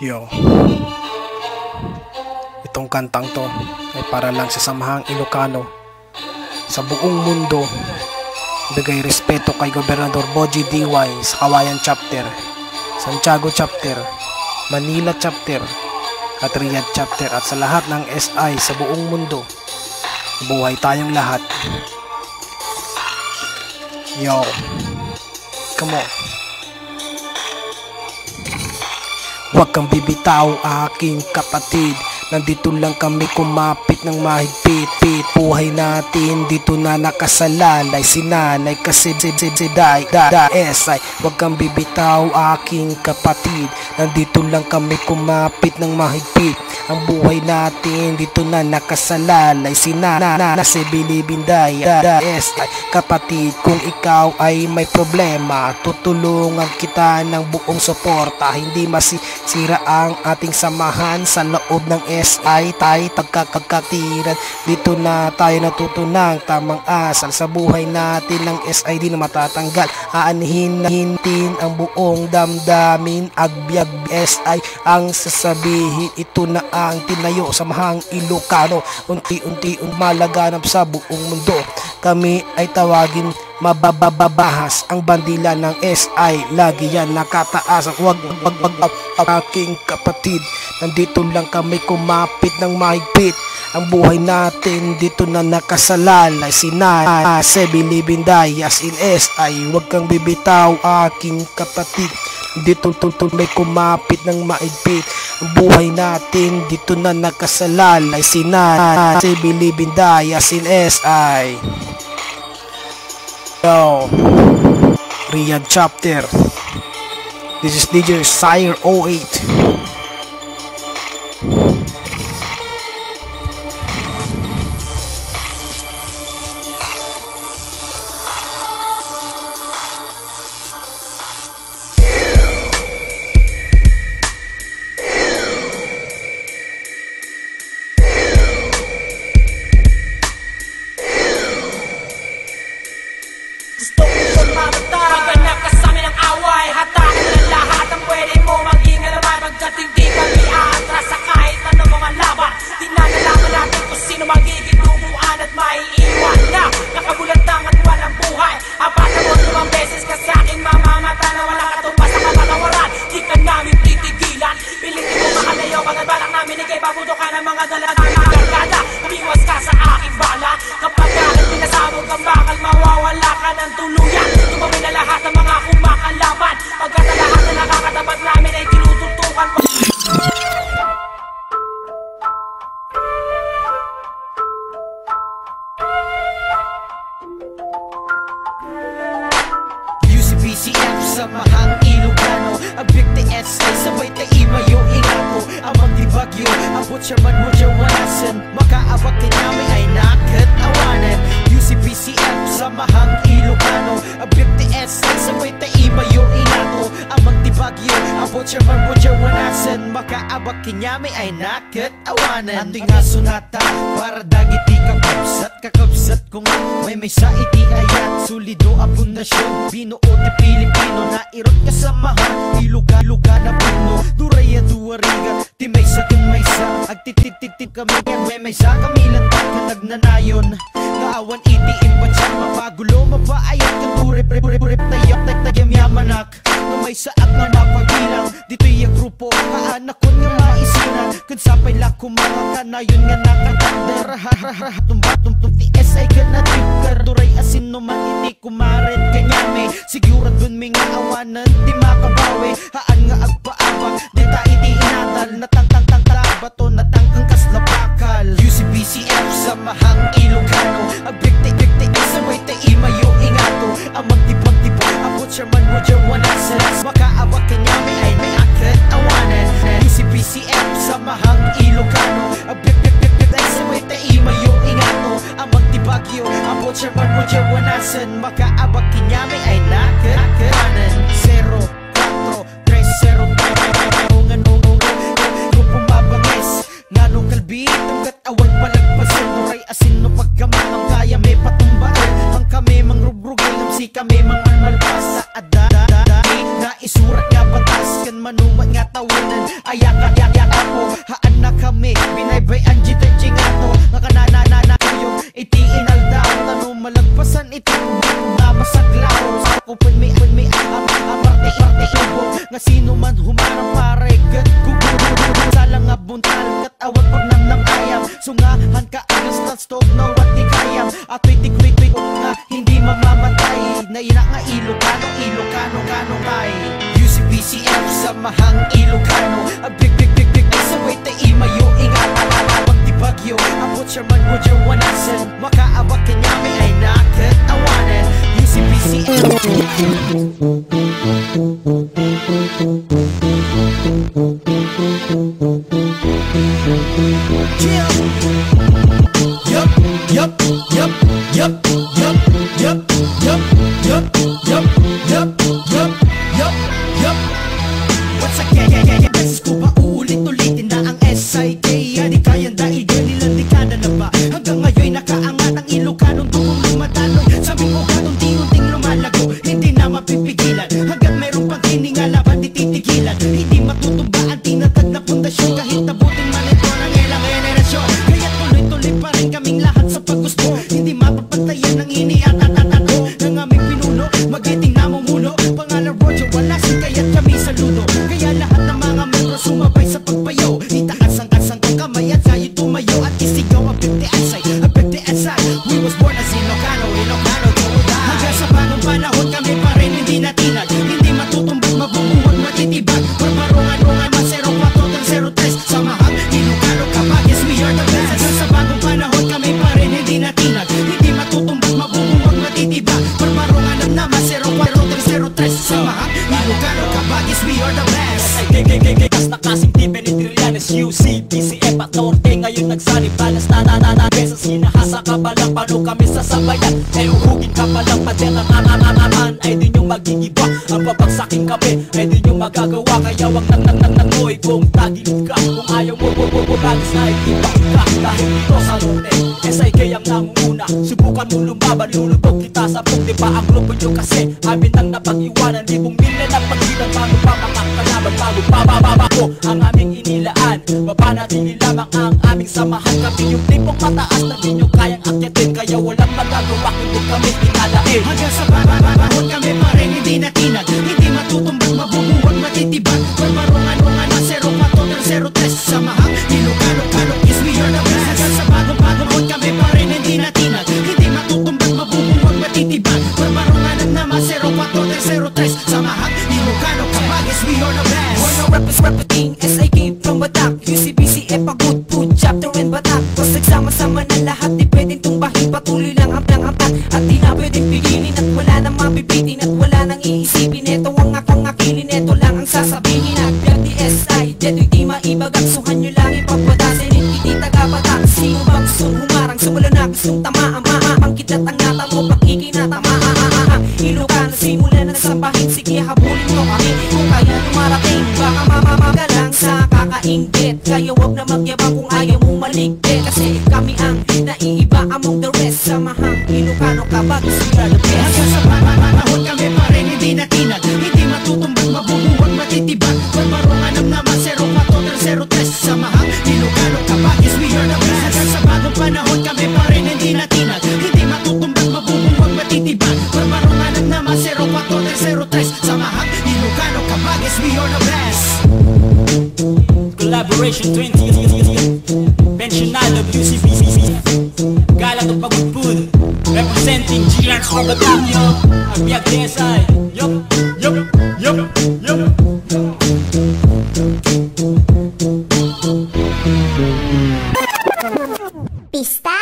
Yo, itong kantang to ay para lang sa samahang Ilocano sa buong mundo. Bigay respeto kay Gobernador Bogie D.Y. sa Kawayan Chapter, Santiago Chapter, Manila Chapter at Riyadh Chapter, at sa lahat ng SI sa buong mundo. Buhay tayong lahat. Yo, come on. Huwag kang bibitaw, aking kapatid. Nandito lang kami kumapit ng mahigpit. Buhay natin dito na nakasalalay. Sinanay kasi esay. Huwag kang bibitaw, aking kapatid. Nandito lang kami kumapit ng mahigpit. Ang buhay natin dito na nakasalalay. Sinanay kasi bilibinday esay. Kapatid, kung ikaw ay may problema, tutulungan kita ng buong suporta. Hindi masisira ang ating samahan sa loob ng SI. Tayo tagkakatiran. Dito na tayo natutunang tamang asal sa buhay natin ng SI. Di na matatanggal. Aanhin ang buong damdamin. Agbyag SI ang sasabihin. Ito na ang tinayo sa mahang Ilocano. Unti-unti malaganap sa buong mundo. Kami ay tawagin mabababahas ang bandila ng SI. Lagi yan nakataas. Huwag aking kapatid. Nandito lang kami kumapit ng mahigpit. Ang buhay natin dito na nakasalalay. Sinase bilibindayas in SI. Huwag kang bibitaw, aking kapatid. Dito may kumapit ng mahigpit. Ang buhay natin dito na nakasalalay. Sinase bilibindayas in SI. Yo, Riyadh Chapter. This is DJ Sire 08. Gusto ko sumabata, maganap ka sa amin ang away. Hatakin ng lahat ang pwede mo maging alamay. Pagdating di kami aatras sa kahit anong mga laban. Di na nalaman natin kung sino magiging lumuan at maiiwan na nakabulantang at walang buhay. Apat na mo 5 beses ka sa akin mamamata na wala ka tumba sa kapatawaran. Di ka namin titigilan, pilitin mo makalayo. Pagkat balak namin ikay pabuto ka ng mga dalagang kargada. Umiwas ka sa aking bala. Kapag kahit pinasabog ang bakal, mawawala ka ng tuluyan. Tumawin na lahat ng mga kumakalaban. Pagkat ang lahat na nakakatapat namin ay tinututukan. UCBCF sa mahang Ilocano. Abik ni SI sabay taimayo ingako. Amang di bagyo, abot siya man mo jawanasan. Makaabak kinami ay nakatawanan. UCBCF sa mahang Ilocano. Abik ni SI sabay taimayo ingako. Amang di bagyo, abot siya man mo jawanasan. Makaabak kinami ay nakatawanan. Ating nga sunata para dagit di kakabsat ko nga may sa iti ayat. Sulido ang pundasyon, binuo ti Pilipino. Nairot kasamahan, iluga na puno. Duraya duwariga, ti may sa agtitititip kami yan. May sa kami lantag katag nanayon. Kaawan iti impatsyan, mapagulo mapaayat. Kanturip tayo tagyam yamanak. Na may saat na mapagilang, dito yung grupo kaanak ko nga maisinan. Kansapay lako mga kanayon nga nakatagder. Tumbatum ti SI ka na tipker. Duray asin naman iti kumaret kanyame. Sigurad dun may nga awanan di makabawi. Haan nga agpaabang dita iti inatal. Natang bato natangkang kaslapakal. UCBCF sa mahang Ilocano. Agbikti sabay taimayo ingato. Amang tipag-tipag abot siya man mo jawanasan. Makaabak kanyami ay may akit awanan. UCBCF sa mahang Ilocano. Agbikti sabay taimayo ingato. Amang tipagyo abot siya man mo jawanasan. Makaabak kanyami ay nakatawanan. 04-303 Grupong mabangis nganong kalbi tunggat awal palagpasan. Duray asin no pagkamanang kaya may patumbaan. Ang kami mangrubrugal si kami mang malpas sa adada. Na isurat nga batas kan manumat nga tawanan. Ayak ako, haan na kami, binaybayan jiteng ato. Nakananana yung itiin aldaw, tanong malagpasan ito, nabasaglaw. Sa kupon may amarte ibo, nga sino man humarang paregat. Gugugugugun salang nga buntal, katawag pag namnam ayam. Sungahan ka agas na stove na wat di kayam. Ato'y tikwit-kwit nga hindi mamamatay. Naina nga Ilocano kay UCBCF samahang Ilocano. Ang big sabay tayo mayo ingatan. Pag di bagyo, abot siya man mo dyan wanasan. Makaabak kanya may ay nakatawanan. UCBCF. Once again, beses ko ba uulit-ulitin na ang SIK? Di kayang daigyan nilang dekada na ba? Hanggang ngayon'y nakaangat ang Ilocanong dugong lumadaloy. Sabi ko ka unti-unting lumalago, hindi na mapipigilan. Hanggang meron pang hininga laban di titigilan. Hindi matutumba ang tinatag na pundasyon. Kahit nabuting man ito ng ilang generasyon. Kaya tuloy-tuloy pa rin kaming lahat sa paggusto. Hindi mapapatayan ng iniatatatato ng aming pinuno, magiting namumuno. Pangalan Roger, wala si kaya't kami saludo. Kaya lahat ng mga membro sumabay sa pagpayo. Itaas-ang-kasang kong kamay at sa'yo tumayo. At isigaw ang 50 asay, ang 50 asay. We was born as Ilocano to die. Hanggang sa bagong panahon kami pa rin hindi natinag. Hindi matutumbag, mabubuwag, matitibag. Parparungan-rungan, masero, patotang 03. Samahang Ilocano kapag yes we are the best. Hanggang sa bagong panahon kami pa rin hindi natinag. Hindi matutumbag, mabubuwag, matitibag. Parparungan na masero, patotang 03. Samahang Ilocano kapag yes we are the best. Kas na kasing tipen ni Trillanes UCBCF at Norte ngayon nagsanib. Balas na beses hinahasa ka palang paano kami sasabayan. Eh uhugin ka palang pader ang amaman. Ay di nyo magigiba ang babagsaking kami. Ay di nyo magagawa kaya wag nang noy. Kung tagilid ka, kung ayaw mo bagis na itibag ka. Dahil dito sa Norte SIK ang nangunguna. Subukan mo lumaban, lulubog kita sa bug. Diba ang grupo nyo kasi amin ang napag-iwanan. Libong milya ng pagkilang bago pa makakalaban. Bago pa ko ang aming inilaan. Mapanatili lamang ang aming samahan. Kami yung tipong mataas na di nyo kayang akyatin. Kaya walang magagawa kundi kami pinalain. Hanggang sa bababahon kami pa rin hindi natinag. Hindi matutumbag, mabubuwag, matitibag. Parparungan-rungan, masero, patotang 03. Samahang Ilocano is we are the best. Hanggang sa bagong kami pa rin hindi natinag. Hindi matutumbag, mabubuwag, matitibag. Parparungan na masero, patotang 03. Samahang Ilocano kapag is we are the best. Representing SIK from Batak, UCBCF pagod po chapter and Batak. Pas nagsama-sama na lahat di pwedeng tumbahin. Patuloy lang ang ampat at di na pwedeng pigilin. At wala nang mabibitin at wala nang iisipin. Ito ang akong akilin, ito lang ang sasabihin. At PLTSI, deto'y di maibagak. Suhan nyo lang ipagpadasin, hindi taga-Batak. Sino ba gustong humarang, sumula na gustong tamaan. Pangkit at ang ngata mo, pakikinatamaan. Ilocano simula na sampahin, sige habulin mo kami. Kung kaya lumarating, baka mamamagalang sa kakaingit. Kaya wag na magyabang kung ayaw mo maligpit. Kasi kami ang naiiba among the rest. Samahang Ilocano kapag sila the best. Hanggang sa panahon kami pa rin hindi natinag. Hindi matutumbag, mabubuwag, matitibag. Parparungan na masero, patotang 03. Samahang Ilocano kapag yes we are the best. Hanggang sa bagong panahon kami pa rin hindi natinag. Hindi matutumbag, mabubuwag, matitibag. Parparungan na masero, patotang 03. Samahang Ilocano kapag yes we are the best. Collaboration 20 Pensional of UCBCF Galang ng Pagudpud Representing GRs from Batak, yo. Ang Biag TSI, yup. Pista